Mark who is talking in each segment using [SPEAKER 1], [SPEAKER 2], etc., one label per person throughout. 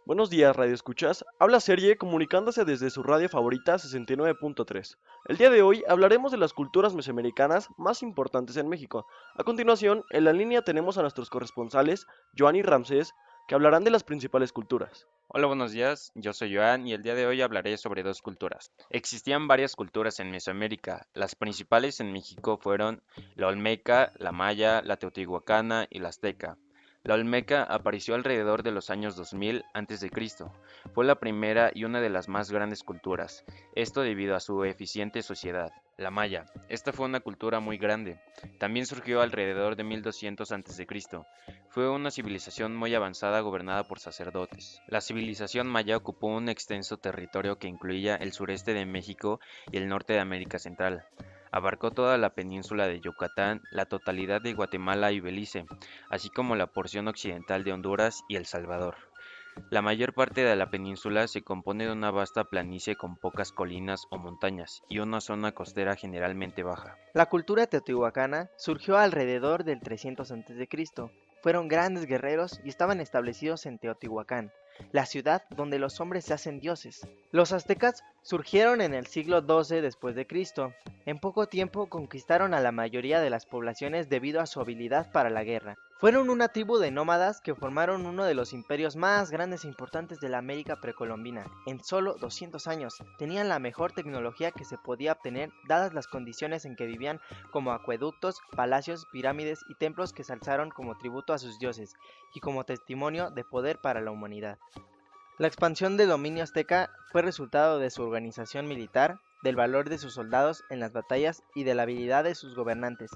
[SPEAKER 1] Buenos días, Radio Escuchas. Habla Serie comunicándose desde su radio favorita 69.3. El día de hoy hablaremos de las culturas mesoamericanas más importantes en México. A continuación, en la línea tenemos a nuestros corresponsales, Joan y Ramsés, que hablarán de las principales culturas.
[SPEAKER 2] Hola, buenos días. Yo soy Joan y el día de hoy hablaré sobre dos culturas. Existían varias culturas en Mesoamérica. Las principales en México fueron la Olmeca, la Maya, la Teotihuacana y la Azteca. La Olmeca apareció alrededor de los años 2000 a.C. Fue la primera y una de las más grandes culturas, esto debido a su eficiente sociedad. La Maya. Esta fue una cultura muy grande. También surgió alrededor de 1200 a.C. Fue una civilización muy avanzada gobernada por sacerdotes. La civilización maya ocupó un extenso territorio que incluía el sureste de México y el norte de América Central. Abarcó toda la península de Yucatán, la totalidad de Guatemala y Belice, así como la porción occidental de Honduras y El Salvador. La mayor parte de la península se compone de una vasta planicie con pocas colinas o montañas y una zona costera generalmente baja.
[SPEAKER 3] La cultura teotihuacana surgió alrededor del 300 a.C. Fueron grandes guerreros y estaban establecidos en Teotihuacán, la ciudad donde los hombres se hacen dioses. Los aztecas surgieron en el siglo XII después de Cristo. En poco tiempo conquistaron a la mayoría de las poblaciones debido a su habilidad para la guerra. Fueron una tribu de nómadas que formaron uno de los imperios más grandes e importantes de la América precolombina. En solo 200 años tenían la mejor tecnología que se podía obtener dadas las condiciones en que vivían, como acueductos, palacios, pirámides y templos que se alzaron como tributo a sus dioses y como testimonio de poder para la humanidad. La expansión del dominio azteca fue resultado de su organización militar, del valor de sus soldados en las batallas y de la habilidad de sus gobernantes,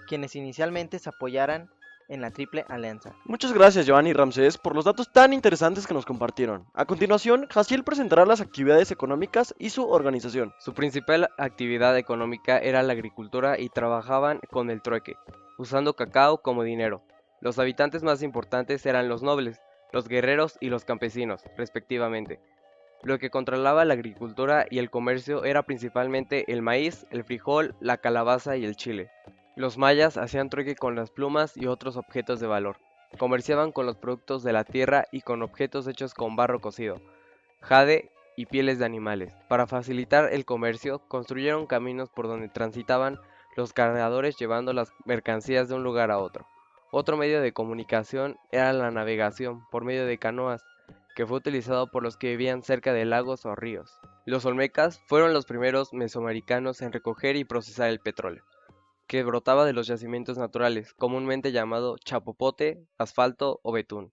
[SPEAKER 3] quienes inicialmente se apoyaran en la Triple Alianza.
[SPEAKER 1] Muchas gracias, Joan y Ramsés, por los datos tan interesantes que nos compartieron. A continuación, Jaciel presentará las actividades económicas y su organización.
[SPEAKER 4] Su principal actividad económica era la agricultura y trabajaban con el trueque, usando cacao como dinero. Los habitantes más importantes eran los nobles, los guerreros y los campesinos, respectivamente. Lo que controlaba la agricultura y el comercio era principalmente el maíz, el frijol, la calabaza y el chile. Los mayas hacían trueque con las plumas y otros objetos de valor. Comerciaban con los productos de la tierra y con objetos hechos con barro cocido, jade y pieles de animales. Para facilitar el comercio, construyeron caminos por donde transitaban los cargadores llevando las mercancías de un lugar a otro. Otro medio de comunicación era la navegación por medio de canoas, que fue utilizado por los que vivían cerca de lagos o ríos. Los olmecas fueron los primeros mesoamericanos en recoger y procesar el petróleo, que brotaba de los yacimientos naturales, comúnmente llamado chapopote, asfalto o betún,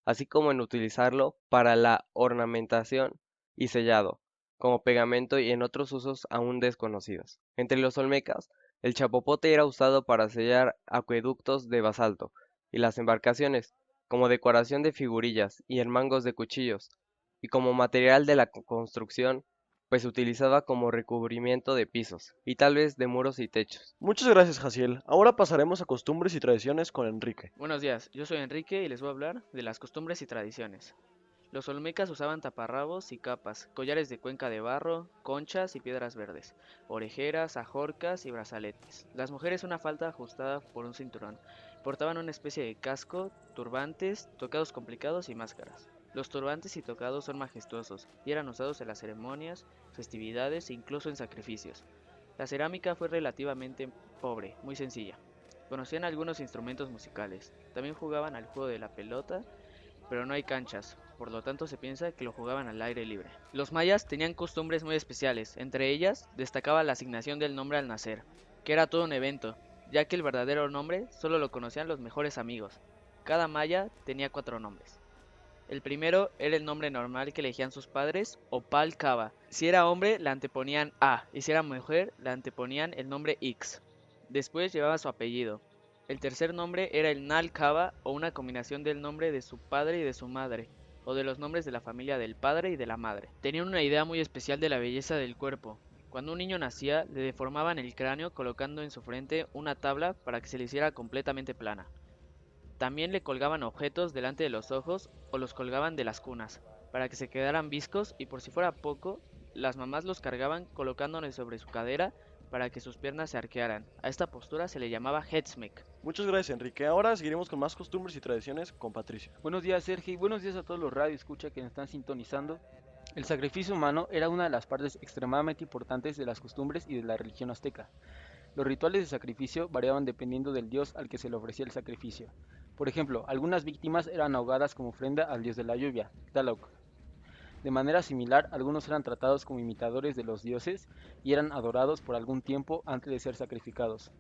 [SPEAKER 4] así como en utilizarlo para la ornamentación y sellado, como pegamento y en otros usos aún desconocidos. Entre los olmecas, el chapopote era usado para sellar acueductos de basalto, y las embarcaciones, como decoración de figurillas y en mangos de cuchillos, y como material de la construcción, pues se utilizaba como recubrimiento de pisos, y tal vez de muros y techos.
[SPEAKER 1] Muchas gracias, Jaciel. Ahora pasaremos a costumbres y tradiciones con Enrique.
[SPEAKER 5] Buenos días, yo soy Enrique y les voy a hablar de las costumbres y tradiciones. Los olmecas usaban taparrabos y capas, collares de cuenca de barro, conchas y piedras verdes, orejeras, ajorcas y brazaletes. Las mujeres una falda ajustada por un cinturón. Portaban una especie de casco, turbantes, tocados complicados y máscaras. Los turbantes y tocados son majestuosos y eran usados en las ceremonias, festividades e incluso en sacrificios. La cerámica fue relativamente pobre, muy sencilla. Conocían algunos instrumentos musicales. También jugaban al juego de la pelota, pero no hay canchas, por lo tanto se piensa que lo jugaban al aire libre. Los mayas tenían costumbres muy especiales, entre ellas destacaba la asignación del nombre al nacer, que era todo un evento, ya que el verdadero nombre solo lo conocían los mejores amigos. Cada maya tenía 4 nombres. El primero era el nombre normal que elegían sus padres, Opal Cava. Si era hombre, le anteponían A, y si era mujer, le anteponían el nombre X. Después llevaba su apellido. El tercer nombre era el Nal Cava, o una combinación del nombre de su padre y de su madre, o de los nombres de la familia del padre y de la madre. Tenían una idea muy especial de la belleza del cuerpo. Cuando un niño nacía, le deformaban el cráneo colocando en su frente una tabla para que se le hiciera completamente plana. También le colgaban objetos delante de los ojos o los colgaban de las cunas, para que se quedaran viscos y por si fuera poco, las mamás los cargaban colocándoles sobre su cadera para que sus piernas se arquearan. A esta postura se le llamaba headsmake.
[SPEAKER 1] Muchas gracias, Enrique. Ahora seguiremos con más costumbres y tradiciones con Patricio.
[SPEAKER 6] Buenos días, Sergio, y buenos días a todos los radioescucha que nos están sintonizando. El sacrificio humano era una de las partes extremadamente importantes de las costumbres y de la religión azteca. Los rituales de sacrificio variaban dependiendo del dios al que se le ofrecía el sacrificio. Por ejemplo, algunas víctimas eran ahogadas como ofrenda al dios de la lluvia, Tlaloc. De manera similar, algunos eran tratados como imitadores de los dioses y eran adorados por algún tiempo antes de ser sacrificados.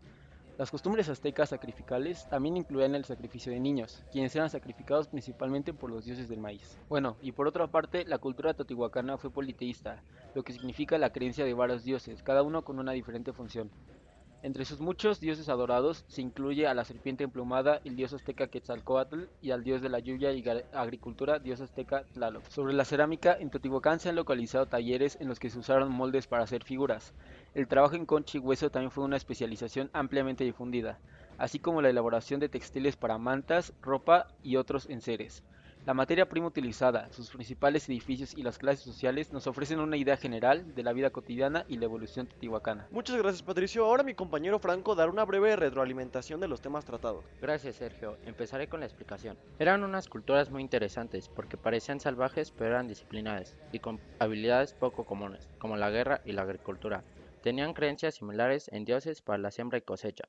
[SPEAKER 6] Las costumbres aztecas sacrificales también incluían el sacrificio de niños, quienes eran sacrificados principalmente por los dioses del maíz. Bueno, y por otra parte, la cultura teotihuacana fue politeísta, lo que significa la creencia de varios dioses, cada uno con una diferente función. Entre sus muchos dioses adorados se incluye a la serpiente emplumada, el dios azteca Quetzalcóatl, y al dios de la lluvia y agricultura, dios azteca Tlaloc. Sobre la cerámica, en Teotihuacán se han localizado talleres en los que se usaron moldes para hacer figuras. El trabajo en concha y hueso también fue una especialización ampliamente difundida, así como la elaboración de textiles para mantas, ropa y otros enseres. La materia prima utilizada, sus principales edificios y las clases sociales nos ofrecen una idea general de la vida cotidiana y la evolución teotihuacana.
[SPEAKER 1] Muchas gracias, Patricio. Ahora mi compañero Franco dará una breve retroalimentación de los temas tratados.
[SPEAKER 7] Gracias, Sergio. Empezaré con la explicación. Eran unas culturas muy interesantes porque parecían salvajes pero eran disciplinadas y con habilidades poco comunes, como la guerra y la agricultura. Tenían creencias similares en dioses para la siembra y cosecha.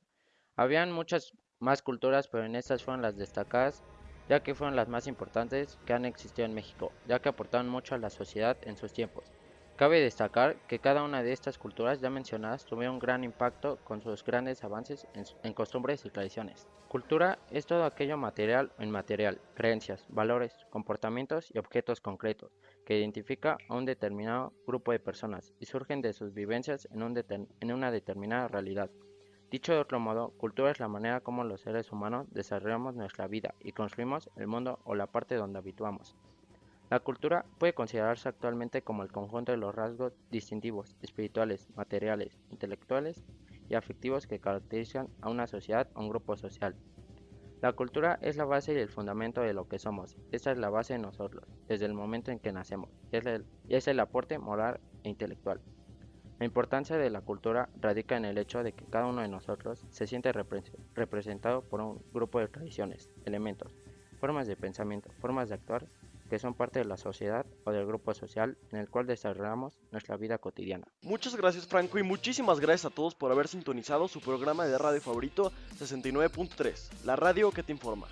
[SPEAKER 7] Habían muchas más culturas, pero en estas fueron las destacadas, ya que fueron las más importantes que han existido en México, ya que aportaron mucho a la sociedad en sus tiempos. Cabe destacar que cada una de estas culturas ya mencionadas tuvieron un gran impacto con sus grandes avances en costumbres y tradiciones. Cultura es todo aquello material o inmaterial, creencias, valores, comportamientos y objetos concretos que identifica a un determinado grupo de personas y surgen de sus vivencias en una determinada realidad. Dicho de otro modo, cultura es la manera como los seres humanos desarrollamos nuestra vida y construimos el mundo o la parte donde habituamos. La cultura puede considerarse actualmente como el conjunto de los rasgos distintivos, espirituales, materiales, intelectuales y afectivos que caracterizan a una sociedad o un grupo social. La cultura es la base y el fundamento de lo que somos. Esta es la base de nosotros, desde el momento en que nacemos, y es el aporte moral e intelectual. La importancia de la cultura radica en el hecho de que cada uno de nosotros se siente representado por un grupo de tradiciones, elementos, formas de pensamiento, formas de actuar que son parte de la sociedad o del grupo social en el cual desarrollamos nuestra vida cotidiana.
[SPEAKER 1] Muchas gracias, Franco, y muchísimas gracias a todos por haber sintonizado su programa de radio favorito 69.3, la radio que te informa.